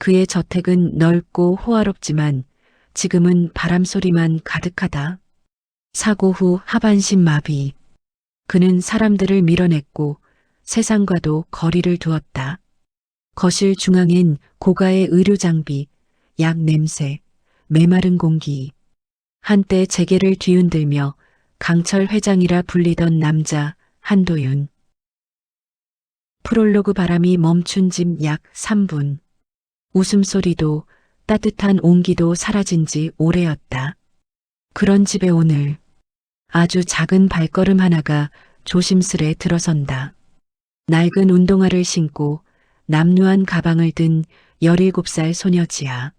그의 저택은 넓고 호화롭지만 지금은 바람소리만 가득하다. 사고 후 하반신 마비. 그는 사람들을 밀어냈고 세상과도 거리를 두었다. 거실 중앙엔 고가의 의료 장비, 약 냄새, 메마른 공기. 한때 재계를 뒤흔들며 강철 회장이라 불리던 남자 한도윤. 프롤로그 바람이 멈춘 집 약 3분. 웃음소리도 따뜻한 온기도 사라진 지 오래였다. 그런 집에 오늘 아주 작은 발걸음 하나가 조심스레 들어선다. 낡은 운동화를 신고 남루한 가방을 든 17살 소녀 지아.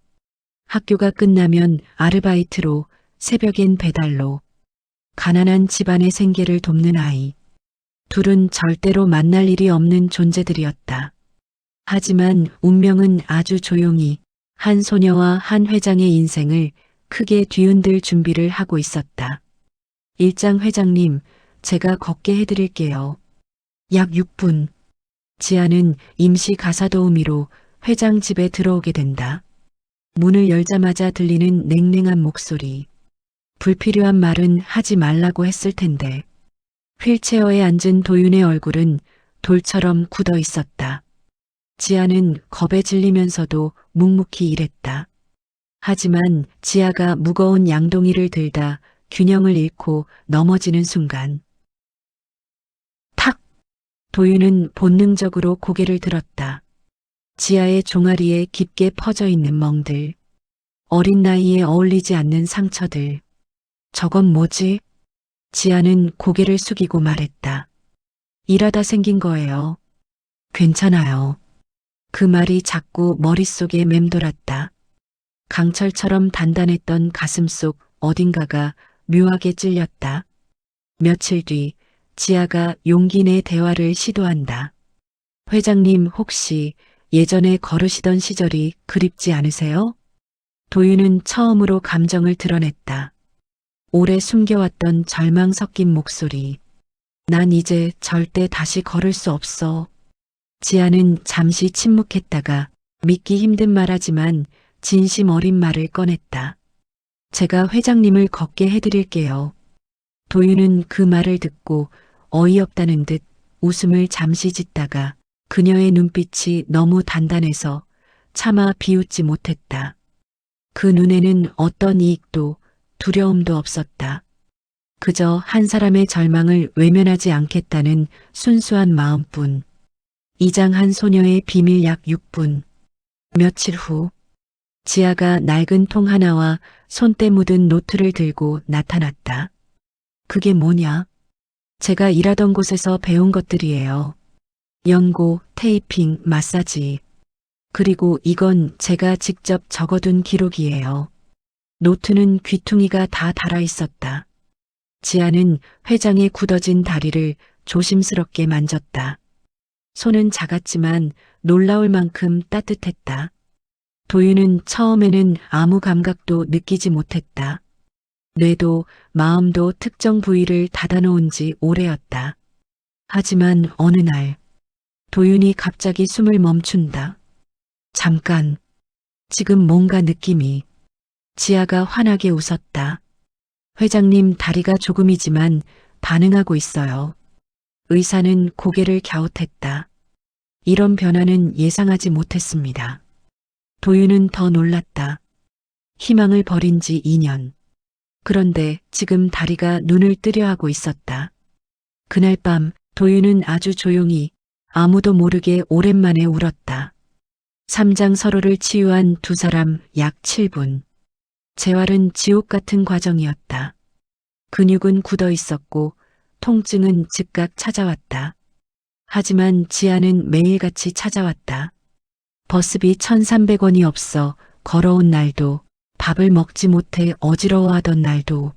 학교가 끝나면 아르바이트로, 새벽엔 배달로. 가난한 집안의 생계를 돕는 아이. 둘은 절대로 만날 일이 없는 존재들이었다. 하지만 운명은 아주 조용히 한 소녀와 한 회장의 인생을 크게 뒤흔들 준비를 하고 있었다. 일장 회장님, 제가 걷게 해드릴게요. 약 6분. 지아는 임시 가사도우미로 회장 집에 들어오게 된다. 문을 열자마자 들리는 냉랭한 목소리. 불필요한 말은 하지 말라고 했을 텐데. 휠체어에 앉은 도윤의 얼굴은 돌처럼 굳어 있었다. 지아는 겁에 질리면서도 묵묵히 일했다. 하지만 지아가 무거운 양동이를 들다 균형을 잃고 넘어지는 순간 탁! 도윤은 본능적으로 고개를 들었다. 지아의 종아리에 깊게 퍼져 있는 멍들. 어린 나이에 어울리지 않는 상처들. 저건 뭐지? 지아는 고개를 숙이고 말했다. 일하다 생긴 거예요. 괜찮아요. 그 말이 자꾸 머릿속에 맴돌았다. 강철처럼 단단했던 가슴 속 어딘가가 묘하게 찔렸다. 며칠 뒤 지아가 용기 내 대화를 시도한다. 회장님 혹시 예전에 걸으시던 시절이 그립지 않으세요? 도윤은 처음으로 감정을 드러냈다. 오래 숨겨왔던 절망 섞인 목소리. 난 이제 절대 다시 걸을 수 없어. 지아는 잠시 침묵했다가 믿기 힘든 말하지만 진심 어린 말을 꺼냈다. 제가 회장님을 걷게 해드릴게요. 도윤은 그 말을 듣고 어이없다는 듯 웃음을 잠시 짓다가 그녀의 눈빛이 너무 단단해서 차마 비웃지 못했다. 그 눈에는 어떤 이익도 두려움도 없었다. 그저 한 사람의 절망을 외면하지 않겠다는 순수한 마음뿐. 이장한 소녀의 비밀 약 6분. 며칠 후 지아가 낡은 통 하나와 손때 묻은 노트를 들고 나타났다. 그게 뭐냐? 제가 일하던 곳에서 배운 것들이에요. 연고, 테이핑, 마사지. 그리고 이건 제가 직접 적어둔 기록이에요. 노트는 귀퉁이가 다 달아 있었다. 지아는 회장의 굳어진 다리를 조심스럽게 만졌다. 손은 작았지만 놀라울 만큼 따뜻했다. 도윤은 처음에는 아무 감각도 느끼지 못했다. 뇌도 마음도 특정 부위를 닫아놓은 지 오래였다. 하지만 어느 날 도윤이 갑자기 숨을 멈춘다. 잠깐, 지금 뭔가 느낌이. 지아가 환하게 웃었다. 회장님 다리가 조금이지만 반응하고 있어요. 의사는 고개를 갸웃했다. 이런 변화는 예상하지 못했습니다. 도윤은 더 놀랐다. 희망을 버린 지 2년. 그런데 지금 다리가 눈을 뜨려 하고 있었다. 그날 밤 도윤은 아주 조용히 아무도 모르게 오랜만에 울었다. 삼장 서로를 치유한 두 사람 약 7분. 재활은 지옥 같은 과정이었다. 근육은 굳어 있었고 통증은 즉각 찾아왔다. 하지만 지아는 매일같이 찾아왔다. 버스비 1,300원이 없어 걸어온 날도, 밥을 먹지 못해 어지러워하던 날도,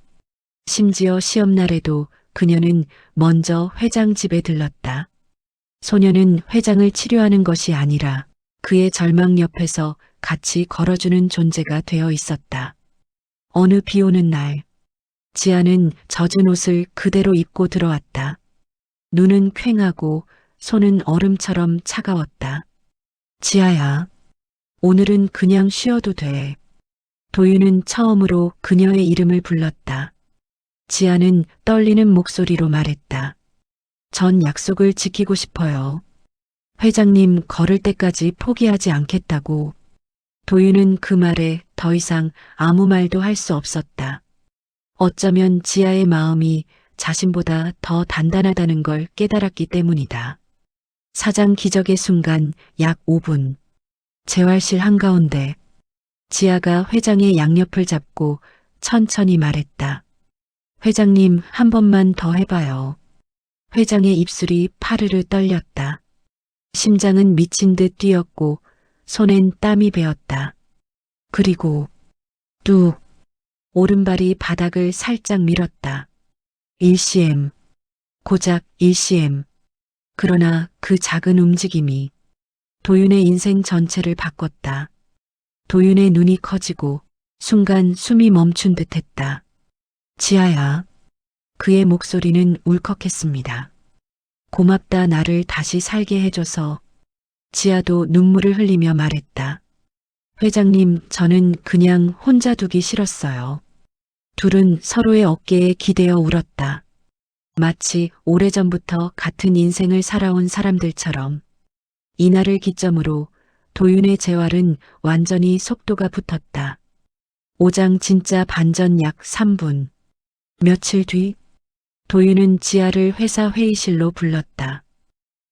심지어 시험날에도 그녀는 먼저 회장 집에 들렀다. 소녀는 회장을 치료하는 것이 아니라 그의 절망 옆에서 같이 걸어주는 존재가 되어 있었다. 어느 비 오는 날, 지아는 젖은 옷을 그대로 입고 들어왔다. 눈은 퀭하고 손은 얼음처럼 차가웠다. 지아야, 오늘은 그냥 쉬어도 돼. 도윤은 처음으로 그녀의 이름을 불렀다. 지아는 떨리는 목소리로 말했다. 전 약속을 지키고 싶어요. 회장님 걸을 때까지 포기하지 않겠다고. 도윤은 그 말에 더 이상 아무 말도 할 수 없었다. 어쩌면 지아의 마음이 자신보다 더 단단하다는 걸 깨달았기 때문이다. 사장 기적의 순간 약 5분. 재활실 한가운데 지아가 회장의 양옆을 잡고 천천히 말했다. 회장님 한 번만 더 해봐요. 회장의 입술이 파르르 떨렸다. 심장은 미친 듯 뛰었고 손엔 땀이 배었다. 그리고 뚝 오른발이 바닥을 살짝 밀었다. 1cm 고작 1cm. 그러나 그 작은 움직임이 도윤의 인생 전체를 바꿨다. 도윤의 눈이 커지고 순간 숨이 멈춘 듯 했다. 지아야. 그의 목소리는 울컥했습니다. 고맙다 나를 다시 살게 해줘서. 지아도 눈물을 흘리며 말했다. 회장님, 저는 그냥 혼자 두기 싫었어요. 둘은 서로의 어깨에 기대어 울었다. 마치 오래전부터 같은 인생을 살아온 사람들처럼. 이날을 기점으로 도윤의 재활은 완전히 속도가 붙었다. 오장 진짜 반전 약 3분. 며칠 뒤 도윤은 지아를 회사 회의실로 불렀다.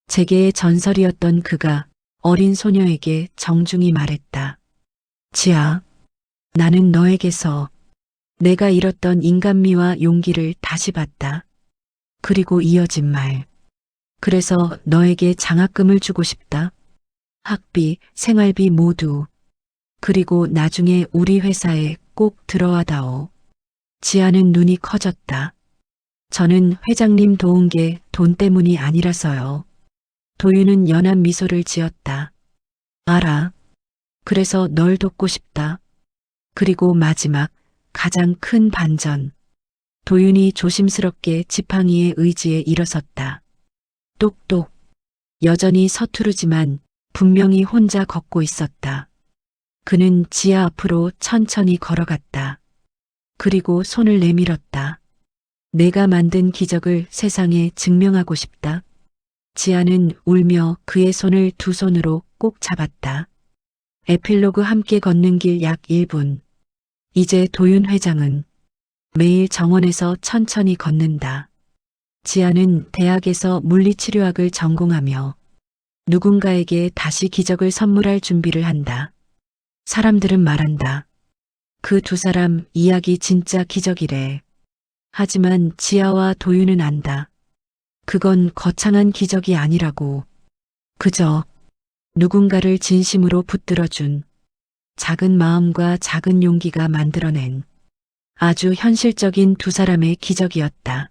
재계의 전설이었던 그가 어린 소녀에게 정중히 말했다. 지아, 나는 너에게서 내가 잃었던 인간미와 용기를 다시 봤다. 그리고 이어진 말. 그래서 너에게 장학금을 주고 싶다. 학비, 생활비 모두. 그리고 나중에 우리 회사에 꼭 들어와다오. 지아는 눈이 커졌다. 저는 회장님 도운 게 돈 때문이 아니라서요. 도윤은 연한 미소를 지었다. 알아. 그래서 널 돕고 싶다. 그리고 마지막 가장 큰 반전. 도윤이 조심스럽게 지팡이의 의지에 일어섰다. 똑똑. 여전히 서투르지만 분명히 혼자 걷고 있었다. 그는 지아 앞으로 천천히 걸어갔다. 그리고 손을 내밀었다. 내가 만든 기적을 세상에 증명하고 싶다. 지아는 울며 그의 손을 두 손으로 꼭 잡았다. 에필로그 함께 걷는 길 약 1분. 이제 도윤 회장은 매일 정원에서 천천히 걷는다. 지아는 대학에서 물리치료학을 전공하며 누군가에게 다시 기적을 선물할 준비를 한다. 사람들은 말한다. 그 두 사람 이야기 진짜 기적이래. 하지만 지아와 도윤은 안다. 그건 거창한 기적이 아니라고. 그저 누군가를 진심으로 붙들어준 작은 마음과 작은 용기가 만들어낸 아주 현실적인 두 사람의 기적이었다.